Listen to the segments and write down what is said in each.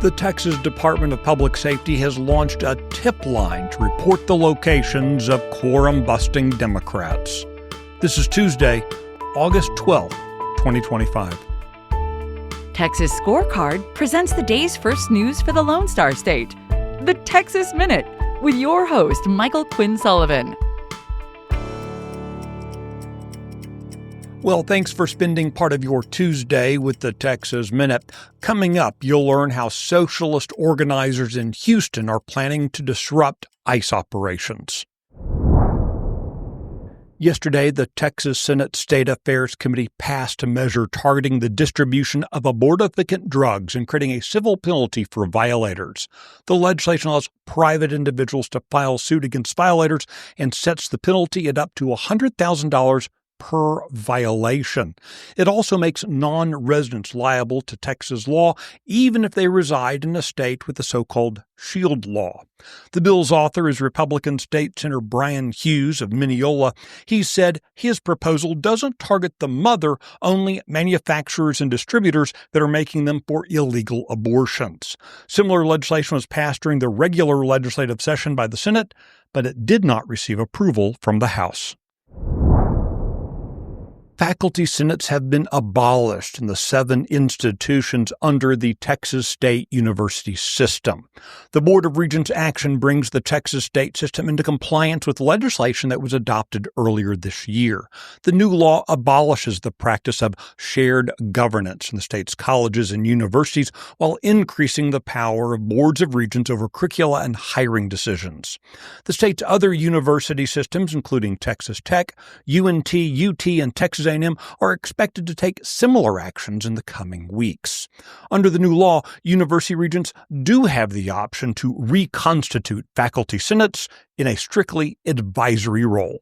The Texas Department of Public Safety has launched a tip line to report the locations of quorum-busting Democrats. This is Tuesday, August 12, 2025. Texas Scorecard presents the day's first news for the Lone Star State, the Texas Minute, with your host, Michael Quinn Sullivan. Well, thanks for spending part of your Tuesday with the Texas Minute. Coming up, you'll learn how socialist organizers in Houston are planning to disrupt ICE operations. Yesterday, the Texas Senate State Affairs Committee passed a measure targeting the distribution of abortifacient drugs and creating a civil penalty for violators. The legislation allows private individuals to file suit against violators and sets the penalty at up to $100,000 per violation. It also makes non-residents liable to Texas law, even if they reside in a state with the so-called shield law. The bill's author is Republican State Senator Brian Hughes of Mineola. He said his proposal doesn't target the mother, only manufacturers and distributors that are making them for illegal abortions. Similar legislation was passed during the regular legislative session by the Senate, but it did not receive approval from the House. Faculty senates have been abolished in the 7 institutions under the Texas State University system. The Board of Regents action brings the Texas state system into compliance with legislation that was adopted earlier this year. The new law abolishes the practice of shared governance in the state's colleges and universities while increasing the power of boards of regents over curricula and hiring decisions. The state's other university systems, including Texas Tech, UNT, UT, and Texas A&M, are expected to take similar actions in the coming weeks. Under the new law, university regents do have the option to reconstitute faculty senates in a strictly advisory role.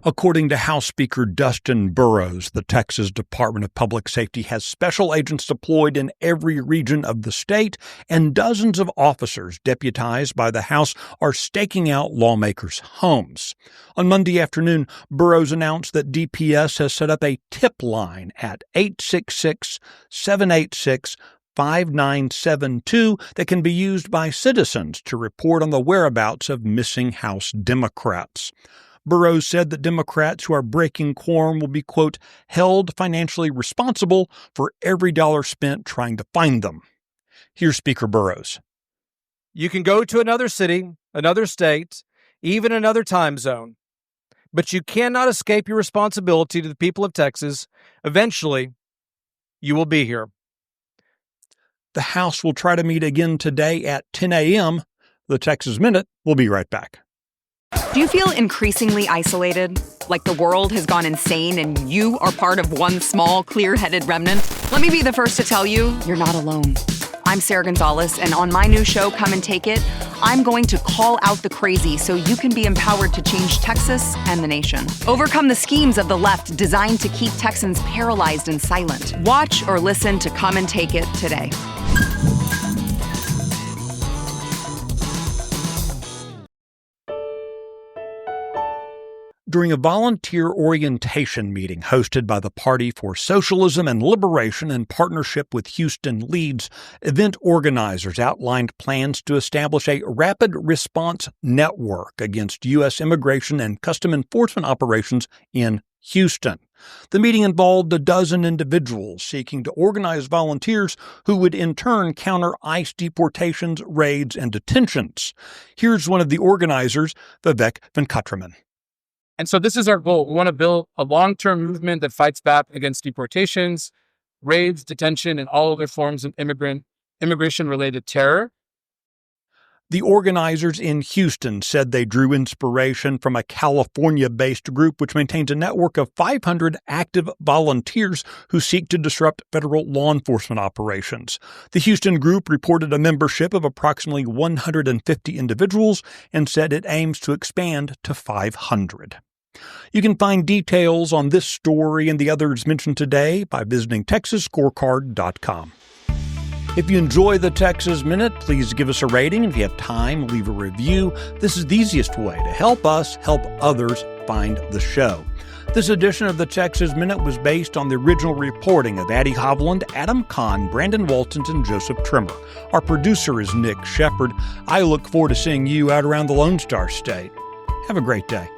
According to House Speaker Dustin Burrows, the Texas Department of Public Safety has special agents deployed in every region of the state, and dozens of officers deputized by the House are staking out lawmakers' homes. On Monday afternoon, Burrows announced that DPS has set up a tip line at 866-786-5972 that can be used by citizens to report on the whereabouts of missing House Democrats. Burrows said that Democrats who are breaking quorum will be, quote, held financially responsible for every dollar spent trying to find them. Here's Speaker Burrows. You can go to another city, another state, even another time zone, but you cannot escape your responsibility to the people of Texas. Eventually, you will be here. The House will try to meet again today at 10 a.m. The Texas Minute will be right back. Do you feel increasingly isolated? Like the world has gone insane and you are part of one small, clear-headed remnant? Let me be the first to tell you, you're not alone. I'm Sarah Gonzalez, and on my new show, Come and Take It, I'm going to call out the crazy so you can be empowered to change Texas and the nation. Overcome the schemes of the left designed to keep Texans paralyzed and silent. Watch or listen to Come and Take It today. During a volunteer orientation meeting hosted by the Party for Socialism and Liberation in partnership with Houston Leads, event organizers outlined plans to establish a rapid response network against U.S. immigration and custom enforcement operations in Houston. The meeting involved a dozen individuals seeking to organize volunteers who would in turn counter ICE deportations, raids, and detentions. Here's one of the organizers, Vivek Venkatraman. And so this is our goal. We want to build a long-term movement that fights back against deportations, raids, detention, and all other forms of immigration-related terror. The organizers in Houston said they drew inspiration from a California-based group which maintains a network of 500 active volunteers who seek to disrupt federal law enforcement operations. The Houston group reported a membership of approximately 150 individuals and said it aims to expand to 500. You can find details on this story and the others mentioned today by visiting TexasScorecard.com. If you enjoy the Texas Minute, please give us a rating. If you have time, leave a review. This is the easiest way to help us help others find the show. This edition of the Texas Minute was based on the original reporting of Addie Hovland, Adam Kahn, Brandon Walton, and Joseph Trimmer. Our producer is Nick Shepard. I look forward to seeing you out around the Lone Star State. Have a great day.